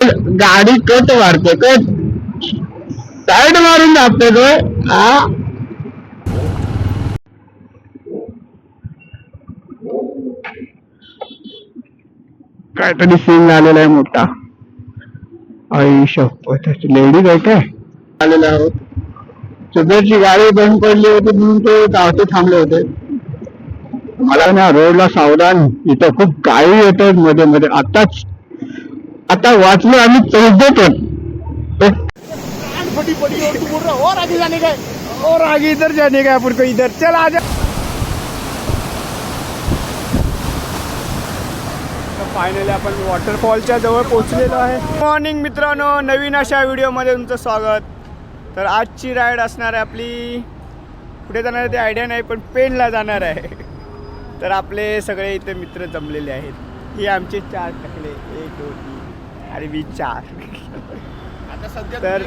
गाडी कट मारते cut side मारून जाते तो हा. काहीतरी सीन झालेला आहे मोठा. आई शपथ लेडीज आहे काय आलेले आहोत. सुबेरची गाडी बंद पडली होती म्हणून ते गावचे थांबले होते. मला ना रोडला सावधान, इथं खूप गाडी येतात मध्ये मध्ये. आता वाचलो आम्ही 14 पण. फटी पड़ी और तू बोल रहा और आगे जाने का है, और आगे इधर जाने का है अपन को, इधर चल आजा. फायनली आपण वॉटरफॉलच्या जवळ पोहोचलेलो आहे. मॉर्निंग मित्रांनो, नवीन अशा व्हिडिओमध्ये तुमचं स्वागत. तर आजची राईड असणार आहे आपली, कुठे जाणार आहे ते आयडिया नाही, पण पेनला जाणार आहे. तर आपले सगळे इथे मित्र जमलेले आहेत. ही आमचे 4 टकले, 1 2 3 आणि मी 4. तर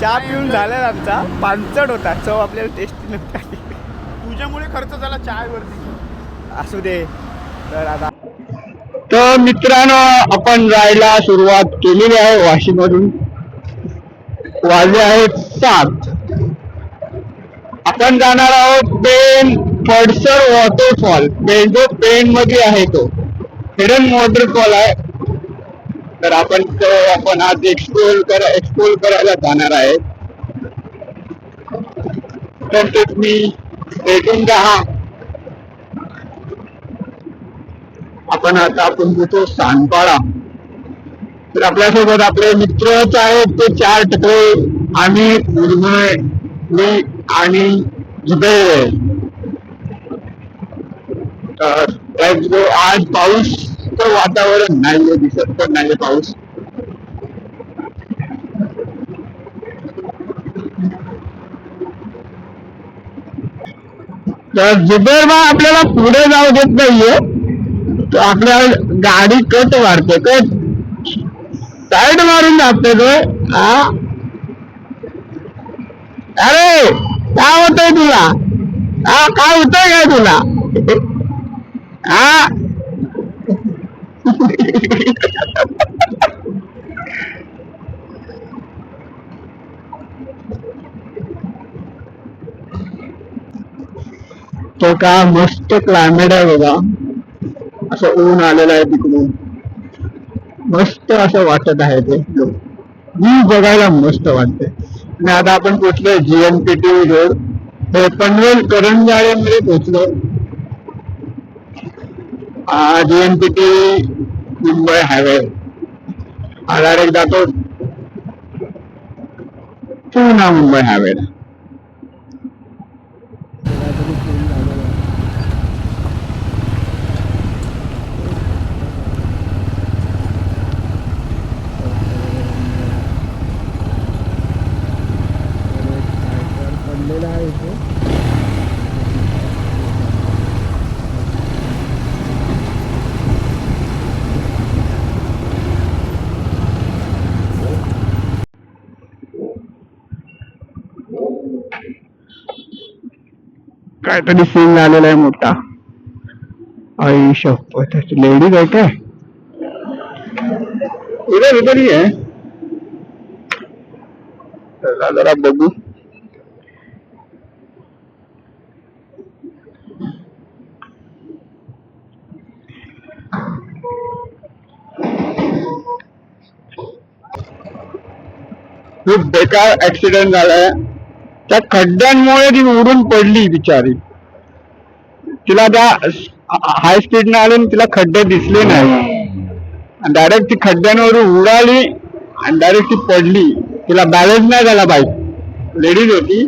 चहा पिऊन झाला आमचा. पानचट होता, चव आपल्याला टेस्टी नव्हती. तुझ्यामुळे खर्च झाला चहावरती. असू दे. तर मित्रांनो, आपण राहायला सुरुवात केलेली आहे वाशिम मधून. वाजले आहेत 7. आपण जाणार आहोत पेन फडसर वॉटरफॉल. जो पेन मध्ये आहे तो हिडन वॉटरफॉल आहे. तर आपण आज एक्सप्लोर करायला जाणार आहे. तर तुम्ही भेटून जा. आपण घेतो सांगपाडा. तर आपल्यासोबत आपले मित्रच आहेत ते 4 टकले. आम्ही निर्मय, मी आणि जुबेर. तर आज पाऊसचं वातावरण नाहीये, दिसत पण नाहीये पाऊस. तर जुबेर बा आपल्याला पुढे जाऊ देत नाहीये. तो आपल्या गाडी कट मारते कट साईड मारून जाते तो हा. अरे काय होतंय तुला? हा काय होतंय काय तुला? हा तो का मस्त क्लायमेट आहे बघा. असं ऊन आलेलं आहे तिकडून, मस्त असं वाटत आहे. ते व्ह्यू बघायला मस्त वाटते. आणि आता आपण पोहोचलोय GNPT रोड. हे पनवेल करंजाळ्यामध्ये पोहोचलो. GNPT मुंबई हायवे हा डायरेक्ट जातो पुन्हा मुंबई हायवेला. काहीतरी सीन झालेला आहे मोठा. आई शपथ लेडीज आहे काय उधर ही आहे. जरा बघू. खूप बेकार ऍक्सिडेंट झालाय. त्या खड्ड्यांमुळे ती उडून पडली बिचारी. तिला त्या हाय स्पीडने आली, तिला खड्डे दिसले नाही. डायरेक्ट ती खड्ड्यांवरून उडाली आणि डायरेक्ट ती पडली. तिला बॅलन्स नाही झाला. बाईक लेडीज होती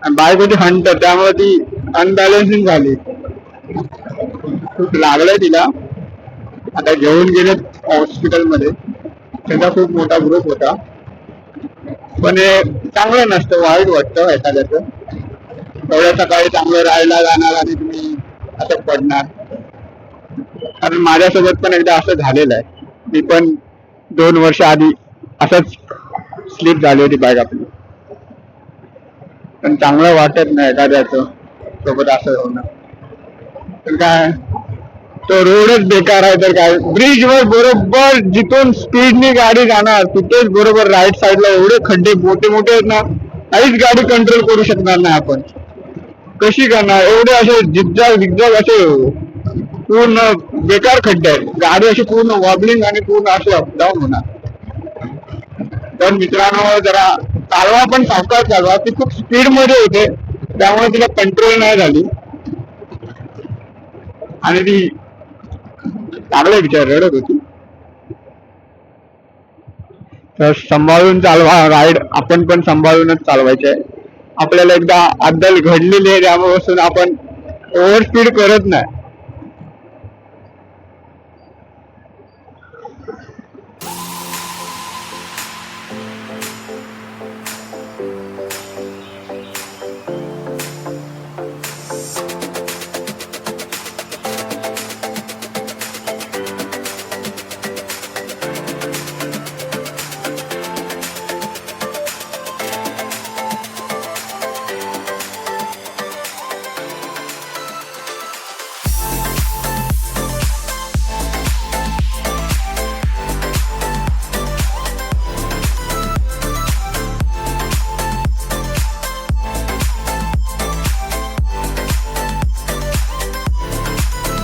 आणि बाईक होती हंटर, त्यामुळे ती अनबॅलन्सिंग झाली. खूप लागलंय तिला. आता घेऊन गेले हॉस्पिटलमध्ये. त्याचा खूप मोठा ग्रुप होता. पण हे चांगलं नसतं, वाईट वाटतं एखाद्याचं. एवढ्या सकाळी चांगलं राहायला जाणार आणि तुम्ही असं पडणार. कारण माझ्यासोबत पण एकदा असं झालेलं आहे. मी पण 2 वर्ष आधी असंच स्लिप झाली होती बाईक आपली. पण चांगलं वाटत नाही एखाद्याचं सोबत असं होणं. पण काय तो रोडच बेकार आहे तर काय. ब्रिजवर बरोबर जिथून स्पीडनी गाडी जाणार तिथेच बरोबर राईट साईडला एवढे खड्डे मोठे मोठे आहेत ना, काहीच गाडी कंट्रोल करू शकणार नाही आपण. कशी करणार एवढे असे झिगझॅग झिगझॅग असे पूर्ण बेकार खड्डे आहेत. गाडी अशी पूर्ण वॉबलिंग आणि पूर्ण असे अपडाऊन होणार. तर मित्रांनो जरा चालवा पण सावकाश चालवा. ती खूप स्पीड मध्ये होते त्यामुळे तिला कंट्रोल नाही झाली आणि ती चांगले विचार रडत होती. तर सांभाळून चालवा राईड. आपण पण सांभाळूनच चालवायचे. आपल्याला एकदा अद्दल घडलेली आहे त्यापासून आपण ओव्हर स्पीड करत नाही.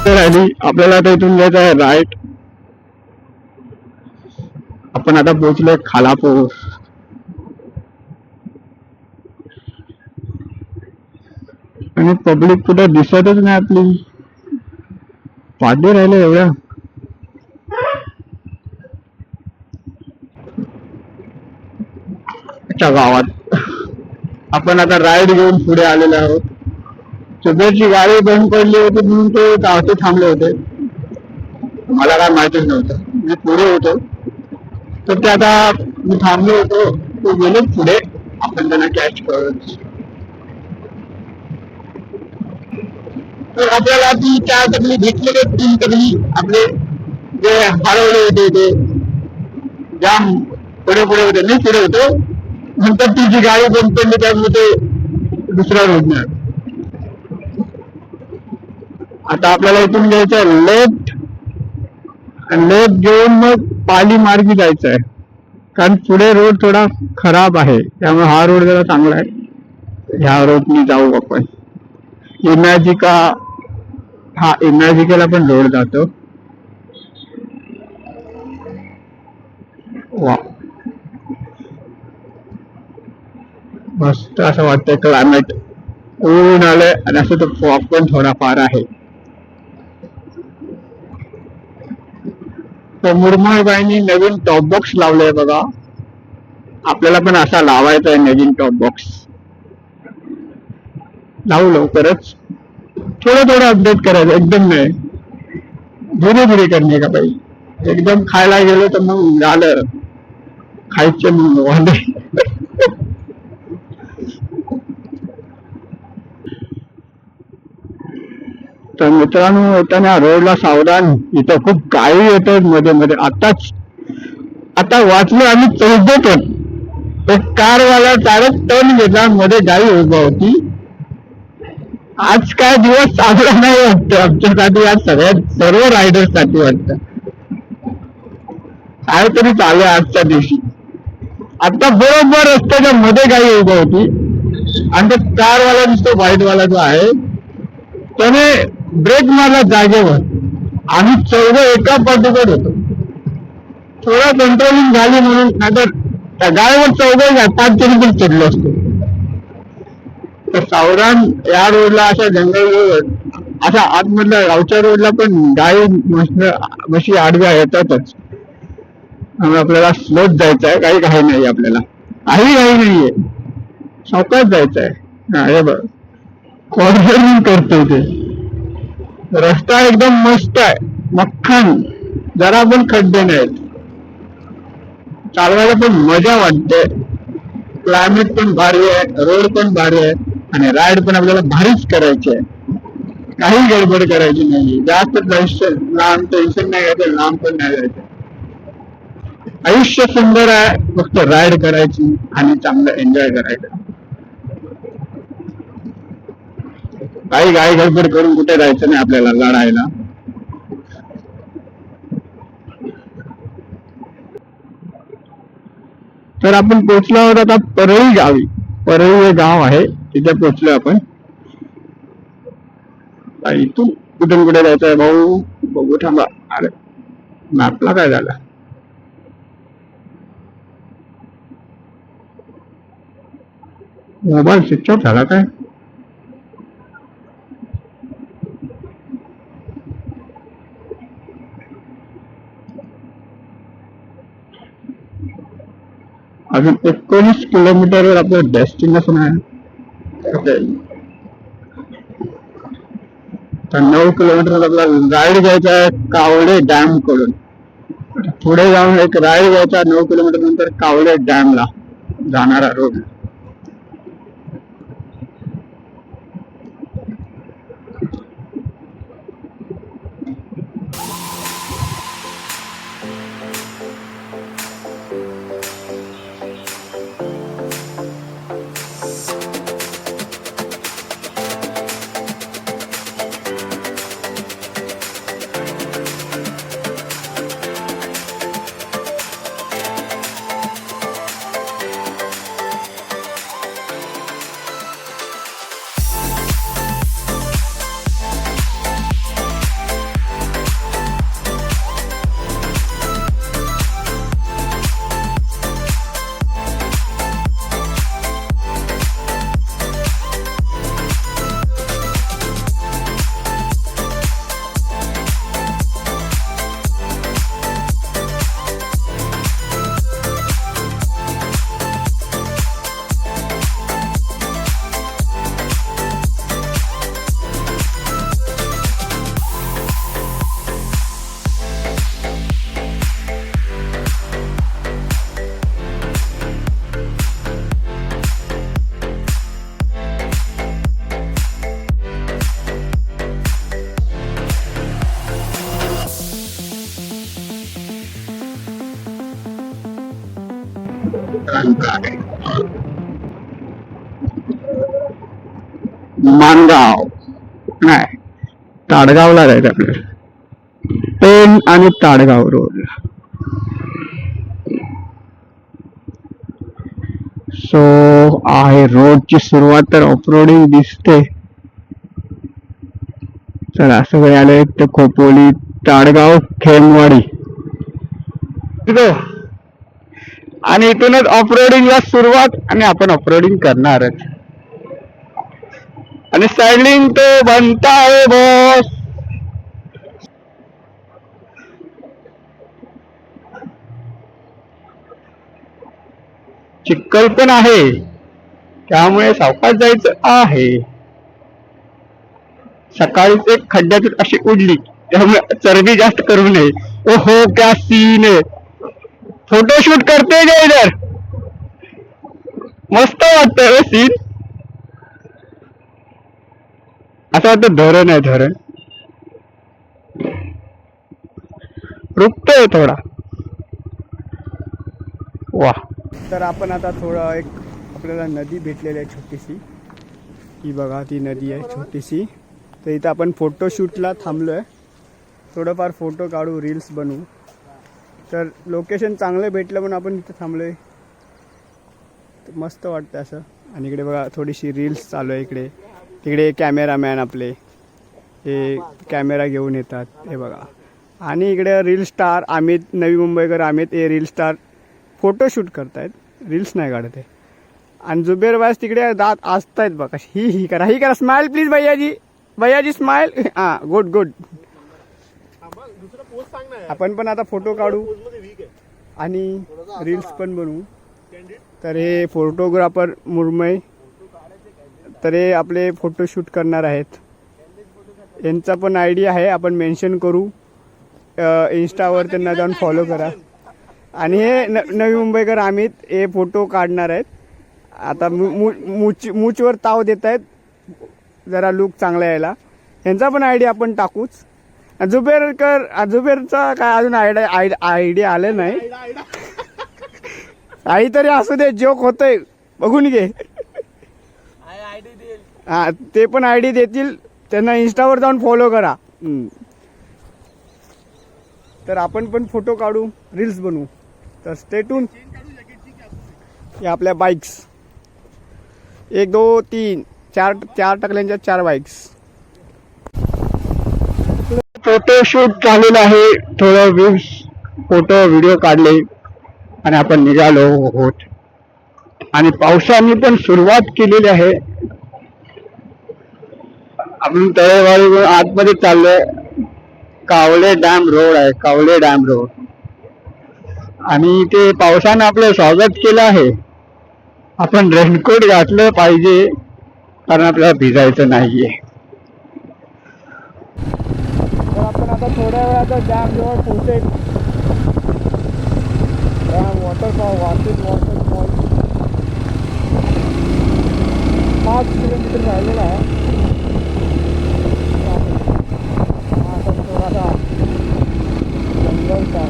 राहिली आपल्याला आता इथून घ्यायचं आहे राईट. आपण आता पोहोचलोय खालापूर. आणि पब्लिक कुठे दिसतच नाही आपली. पाडे राहिले एवढ्या. गावात आपण आता राईड घेऊन पुढे आलेलो आहोत. शुभेरची गाडी बंद पडली होती म्हणून ते गावचे थांबले होते. मला काय माहितीच नव्हतं. मी पुढे होतो तर ते आता मी थांबलो होतो. ते गेले पुढे. आपण त्यांना कॅच करत. तर आपल्याला ती 4 टकली भेटलेले 3 टकली आपले जे हरवले होते ते जाम पुढे पुढे होते. मी पुढे होतो नंतर ती जी गाडी बंद पडली त्यामुळे ते दुसरा रोड नाही. आता आपल्याला इथून घ्यायचं आहे लेफ्ट. लेफ्ट घेऊन मग पाली मार्गी जायचं आहे कारण पुढे रोड थोडा खराब आहे त्यामुळे हा रोड जरा चांगला आहे. ह्या रोडनी जाऊ आपण. इमॅजिका हा इमॅजिकेला पण रोड जातो. वा मस्त असं वाटतंय. क्लायमेट ऊन आलंय आणि असं तो फॉग पण थोडाफार आहे. तर मुरमाळबाईंनी नवीन टॉप बॉक्स लावलाय बघा. आपल्याला पण असा लावायचा आहे नवीन टॉप बॉक्स. लावू लवकरच. थोडं थोडं अपडेट करायचं एकदम नाही. धीरे धीरे करणे का बाई. एकदम खायला गेलो तर मग झालं खायचे मग वांदे. तर मित्रांनो येताना रोडला सावधान. इथं खूप गायी येतात मध्ये मध्ये. आता वाचलो आम्ही 14 टन. एक कारवाला 4 टन घेतला मध्ये गाडी उभा होती. आज काय दिवस चांगला नाही वाटतं आमच्यासाठी. आज सर्व रायडर्स साठी वाटतं काहीतरी चालू आहे आजच्या दिवशी. आता बरोबर रस्त्याच्या मध्ये गाडी उभा होती आणि तो कारवाला दिसतो व्हाईटवाला जो आहे त्याने ब्रेक मारला जागेवर. आम्ही 14 एका पाठोपाठ होतो. थोडा कंट्रोलिंग झाली म्हणून नाहीतर त्या गाडीवर 14 5 तरी पण चढलो असतो. तर सावधान. या रोडला अशा जंगल रोड अशा आतमधल्या गावच्या रोडला पण गाई म्हशी आडव्या येतातच. आपल्याला स्लोच जायचं आहे. काही घाई नाही आपल्याला. काही घाई नाहीये. सावकाश जायचं आहे. हे बघ कॉर्नरिंग करतोय ते. रस्ता एकदम मस्त आहे. मक्खन. जरा पण खड्डे नाहीत. चालवायला पण मजा वाटते. क्लायमेट पण भारी आहे. रोड पण भारी आहे आणि राईड पण आपल्याला भारीच करायची आहे. काही गडबड करायची नाही. जास्त लांब टेन्शन नाही घ्यायचं. लांब पण नाही जायचं. आयुष्य सुंदर आहे. फक्त राईड करायची आणि चांगलं एन्जॉय करायचं. काही गडबड करून कुठे जायचं नाही आपल्याला लढायला. तर आपण पोचलो आहोत आता परळी गावी. परळी हे गाव आहे, तिथे पोचलो आपण. आणि इथून कुठून कुठे जायचं आहे भाऊ बघू थांबा. अरे मॅपला काय झालं? मोबाईल स्विच ऑफ झाला काय? अजून 19 किलोमीटरवर आपलं डेस्टिनेशन आहे. ओके, तर 9 किलोमीटर आपला राईड घ्यायचा आहे कावळे डॅम कडून. पुढे जाऊन एक राईड घ्यायचा 9 किलोमीटर नंतर कावळे डॅमला जाणारा रोड. मानगाव नाही, ताडगावला जायचं आपल्याला. पेन आणि ताडगाव रोडला. सो आहे रोडची सुरुवात तर ऑफरोडिंग दिसते. चला असं काही आलंय तर खोपोली, ताडगाव, खेमवाडी आणि इथूनच ऑफरोडिंगला सुरुवात. आणि आपण ऑफरोडिंग करणारच. आणि सायकलिंग तो बनता है बॉस. चिखल पण आहे, त्यामुळे सावकाश जायचं आहे. सकाळीच एक खड्ड्यातून अशी उडली, त्यामुळे चरबी जास्त करू नये. ओहो क्या सीन है. फोटोशूट करते गे इधर. मस्त वाटतंय सीन. असं वाटतं धरण आहे, धरण. रुकतोय थोडा. वा. तर आपण आता थोडं एक आपल्याला नदी भेटलेली आहे छोटीशी. ही बघा ती नदी आहे छोटीशी. तर इथं आपण फोटोशूटला थांबलो आहे. थोडंफार फोटो काढू, रील्स बनवू. तर लोकेशन चांगलं भेटलं म्हणून आपण इथं थांबलो आहे. मस्त वाटतं असं. आणि इकडे बघा थोडीशी रील्स चालू आहे इकडे. तिकडे कॅमेरामॅन आपले हे कॅमेरा घेऊन येतात, हे बघा. आणि इकडे रील स्टार अमित, नवी मुंबईकर अमित हे रील स्टार फोटोशूट करतायत, रील्स नाही काढत आहे. आणि जुबेर वास तिकडे दात असतायत बघा. ही करा, ही करा. स्माइल प्लीज भैयाजी, भैयाजी स्माइल. हां गुड गुड. आपण पण आता फोटो काढू आणि रील्स पण बनवू. तर हे फोटोग्राफर मुरमय, तर हे आपले फोटोशूट करणार आहेत. यांचा पण आयडी आहे, आपण मेन्शन करू. इंस्टावर त्यांना जाऊन फॉलो करा. आणि हे नवी मुंबईकर अमित हे फोटो काढणार आहेत. आता मूचवर ताव देत आहेत जरा लुक चांगला यायला. यांचा पण आयडी आपण टाकूच. जुबेरचा काय अजून आयडिया आले नाही. काहीतरी असू दे, जोक होतोय, बघून घे. हा ते पण आयडी देतील, त्यांना इंस्टावर जाऊन फॉलो करा. तर आपण पण फोटो काढू, रील्स बनवू. तर स्टे ट्यून. या आपल्या बाईक्स 1 2 3 4 टकल्यांच्या 4 बाईक्स. फोटोशूट झालेलं आहे, थोडं व्ह्यूज फोटो व्हिडिओ काढले आणि आपण निघालो आहोत. आणि पावसाने पण सुरुवात केलेली आहे. आपण तळेवाडी आतमध्ये चाललोय. कावळे डॅम रोड आहे, कावळे डॅम रोड. आणि ते पावसानं आपलं स्वागत केलं आहे. आपण रेनकोट घातलं पाहिजे कारण आपल्याला भिजायचं नाहीये. तर आपण आता थोड्या वेळात डॅम जवळ पोहोचेल. डॅम वॉटरफॉल वॉटरफॉल 5 किलोमीटर राहिलेला आहे. आता थोडासा जंगलचा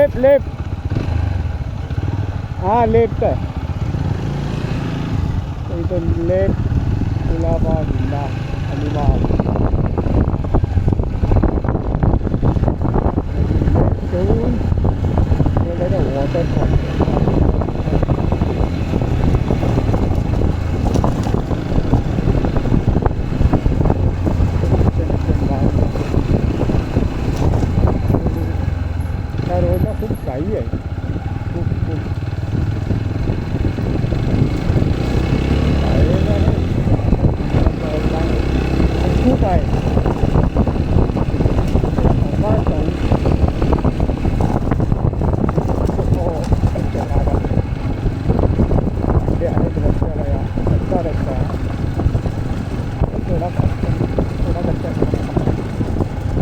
लेफ्ट हाँ लेफ्ट है. इथं लेफ्ट गुलाबाग जिल्हा अलिबाग घेऊन वॉटरफॉल. त्या रोडला खूप काही आहे, खूप खूप आहे.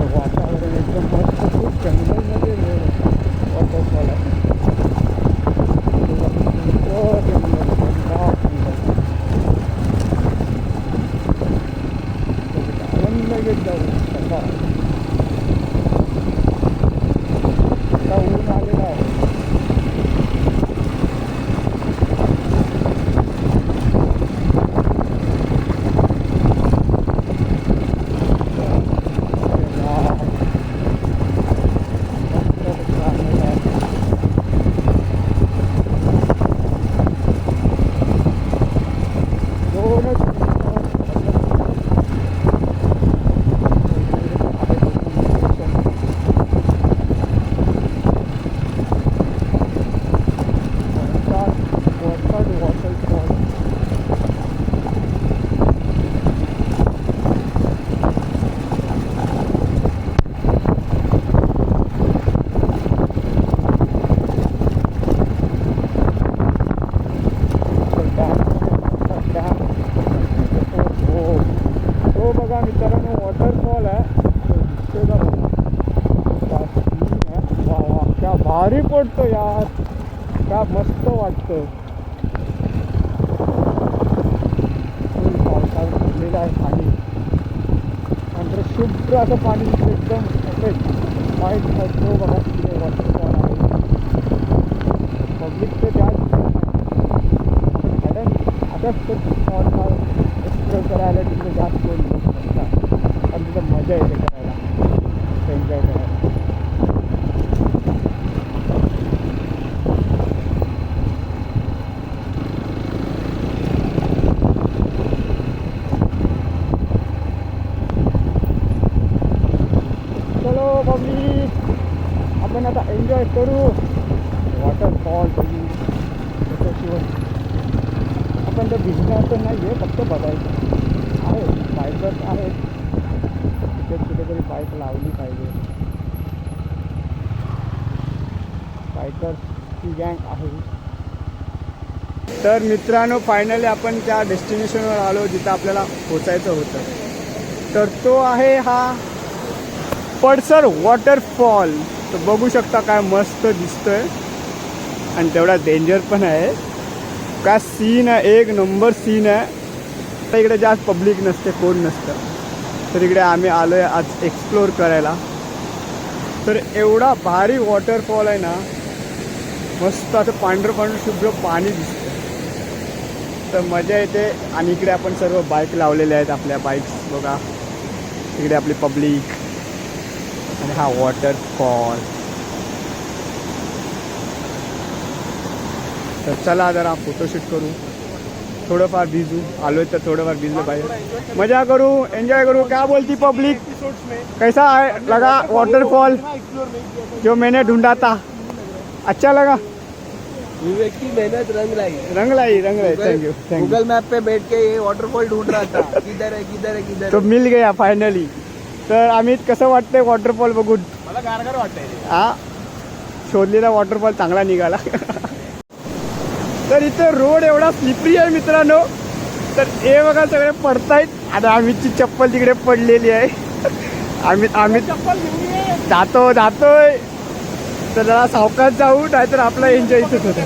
वातावरण एकदम मस्त, खूप जंगलमध्ये वॉटरफॉल आहे. आनंद घेत जाऊ शकता. आता ऊन आलेला आहे. मित्रांनो वॉटरफॉल आहे. क्या भारी पडतो यार, क्या मस्त वाटतं. पावसाळ्यात भरलेलं आहे पाणी, नंतर शुभ्र असं पाणी एकदम सफेद व्हाईट असतो बघा. तिथे वॉटरफॉल आहे. पब्लिक तर जास्त असंच एक्सप्लोर करायला तिथे जास्त लोक असतात आणि तिथं मजा येते करायला, एन्जॉय करायला. चलो पब्लिक, आपण आता एन्जॉय करू वॉटरफॉल बघू. त्याच्याशिवाय आपण तर भिजण्याचं नाही आहे, फक्त बघायचं आहे. बाईकर्स आहेत तिथे, कुठेतरी बाईक लावली पाहिजे. बायकर्सची गँग आहे. तर मित्रांनो फायनली आपण त्या डेस्टिनेशनवर आलो जिथं आपल्याला पोचायचं होतं. तर तो आहे हा पडसर वॉटरफॉल. तर बघू शकता काय मस्त दिसतोय आणि तेवढा डेंजर पण आहे. काय सीन आहे, एक नंबर सीन आहे. तर इकडे जास्त पब्लिक नसते, कोण नसतं. तर इकडे आम्ही आलो आहे आज एक्सप्लोर करायला. तर एवढा भारी वॉटरफॉल आहे ना, मस्त असं पांढरं पांढरं शुभ्र पाणी दिसतं. तर मजा येते. आणि इकडे आपण सर्व बाईक लावलेले आहेत, आपल्या बाईक्स बघा. इकडे आपली पब्लिक आणि हा वॉटरफॉल. तर चला जरा फोटोशूट करू, थोडंफार भिजू. आलो तर थोडंफार भिजलं पाहिजे, मजा करू, एंजॉय करू. क्या बोलती पब्लिक, कैसा है लगा वाटरफॉल जो मैंने ढूंढा था? अच्छा लगा? विवेक की मेहनत रंग लाई. रंग लाई थैंक यू गूगल मैप पे बैठ के ये वाटरफॉल ढूंढ रहा था, किधर है किधर है किधर तो मिल गया फायनली. तर आम्ही कसं वाटतंय वॉटरफॉल बघून? मला गारगार वाटतंय. हा शोधलेला वॉटरफॉल चांगला निघाला. तर इथे रोड एवढा स्लिपरी आहे मित्रांनो. तर हे बघा सगळे पडतायत. आता आम्हीची चप्पल तिकडे पडलेली आहे. आम्ही जातोय. तर जरा सावकाश जाऊ, नाहीतर आपला एन्जॉय इथेच होतं.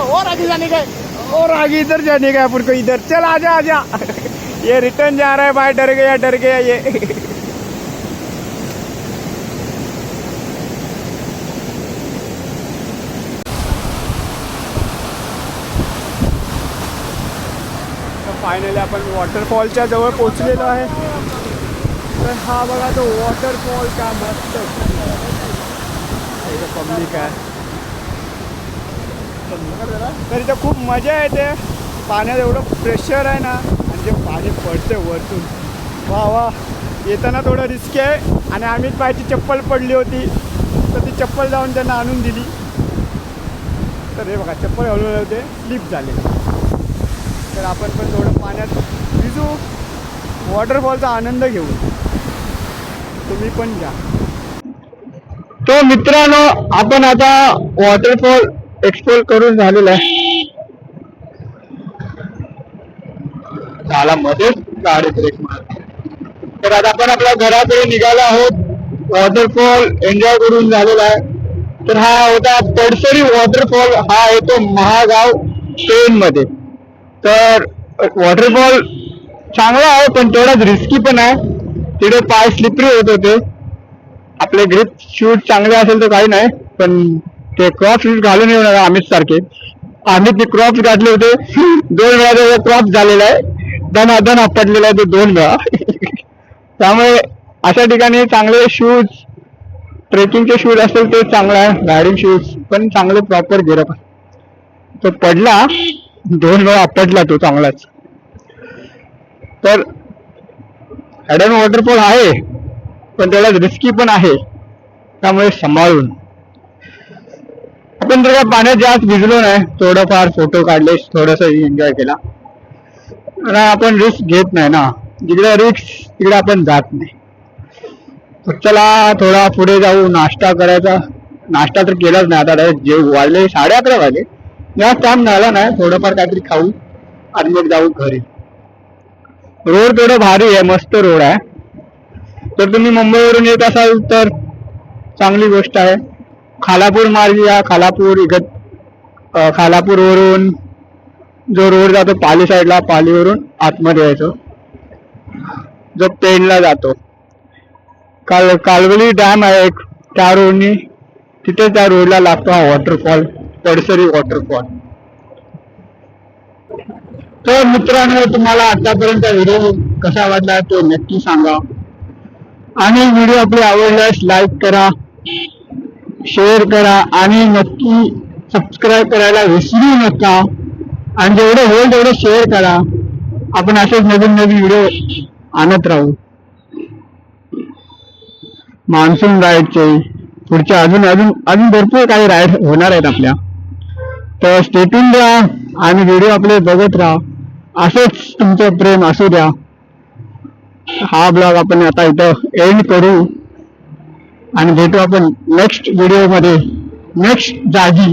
और आगे जाने का, और आगे इधर जाने का अपन को. इधर चल आजा. ये रिटर्न जा रहा है भाई. डर गया ये. फायनली आपण वॉटरफॉलच्या जवळ पोचलेलो आहे. तर हा बघा तो वॉटरफॉल, का मस्त पब्लिक आहे. तर इथं खूप मजा येते. पाण्यात एवढं प्रेशर आहे ना, म्हणजे पाणी पडते वरतून. वा येताना थोडं रिस्की आहे. आणि आम्हीच पायाची चप्पल पडली होती, तर ती चप्पल जाऊन त्यांना आणून दिली. तर हे बघा चप्पल हळूहळू होते, स्लिप झाले. तर आपण पण थोडं पाण्यात भिजू, वॉटरफॉलचा आनंद घेऊ. तुम्ही पण घ्या. तो मित्रांनो आपण आता वॉटरफॉल एक्सप्लोर करून झालेला आहे. झाला मध्ये गाडी ब्रेक मार. तर आता आपण आपल्या घराकडे निघालो आहोत. वॉटरफॉल एन्जॉय करून झालेला आहे. तर हा होता पडसरी वॉटरफॉल. हा येतो महागाव पेन मध्ये. तर वॉटरफॉल चांगला आहे, पण तेवढाच रिस्की पण आहे. तिथे पाय स्लिपरी होत होते. आपले ग्रिप शूज चांगले असेल तर काही नाही, पण ते क्रॉप शूज घालून येऊ नका आम्हीच सारखे. आम्ही ते क्रॉप्स घातले होते, 2 वेळा क्रॉप झालेला आहे. दन आपटलेला आहे तो 2 वेळा. त्यामुळे अशा ठिकाणी चांगले शूज, ट्रेकिंगचे शूज असेल ते चांगलं आहे. रायडिंग शूज पण चांगले प्रॉपर गेलं. तो पडला 2 वेळा आपटला तो चांगलाच. तर हॅडन वॉटरफॉल आहे, पण तेवढाच रिस्की पण आहे. त्यामुळे सांभाळून. आपण जर पाण्यात जास्त भिजलो नाही, थोडंफार फोटो काढले, थोडस एन्जॉय केला. आणि आपण रिस्क घेत नाही ना, जिकडे रिस्क तिकडे आपण जात नाही. तर चला थोडा पुढे जाऊ. नाश्ता करायचा. नाश्ता तर केलाच नाही. आता डायरेक्ट जेव वाजले 11:30 वाजले. जास्त टाइम झाला नाही. थोडंफार काहीतरी खाऊ आणि मग जाऊ घरी. रोड थोडं भारी आहे, मस्त रोड आहे. तर तुम्ही मुंबईवरून येत असाल तर चांगली गोष्ट आहे. खालापूर मार्गी या. खालापूरवरून जो रोड जातो पाली साईडला, पालीवरून आतमध्ये यायचो, जो पेनला जातो. कालवली डॅम आहे एक, त्या रोडनी, तिथे त्या रोडला लागतो हा वॉटरफॉल, पडसरी वॉटरफॉल. तर मित्रांनो, तुम्हाला आतापर्यंत व्हिडिओ कसा वाटला तो नक्की सांगा. आणि व्हिडिओ आपली आवडल्यास लाईक करा, शेअर करा आणि नक्की सबस्क्राईब करायला विसरू नका. आणि जेवढं होईल तेवढं शेअर करा. आपण असेच नवीन व्हिडिओ आणत राहू. मान्सून राईडचे पुढच्या अजून भरपूर काही राईड होणार आहेत आपल्या. तर स्टेटून द्या आणि व्हिडिओ आपले बघत राहा. असंच तुमचं प्रेम असू द्या. हा ब्लॉग आपण आता इथं एंड करू आणि भेटू आपण नेक्स्ट व्हिडिओ मध्ये, नेक्स्ट जागी.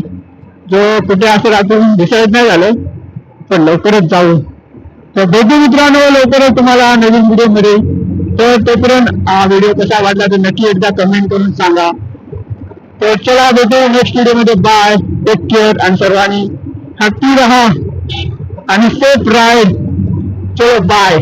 जो कुठे असेल अजून डिसाईड नाही झालं, पण लवकरच जाऊ. तर भेटू मित्रांनो लवकरच तुम्हाला नवीन व्हिडिओ मध्ये. तर तोपर्यंत हा व्हिडिओ कसा वाटला तर नक्की एकदा कमेंट करून सांगा. तर चला भेटू नेक्स्ट व्हिडिओ मध्ये. बाय, टेक केअर आणि सर्वांनी हॅपी राहा आणि सेफ राईड. चलो बाय.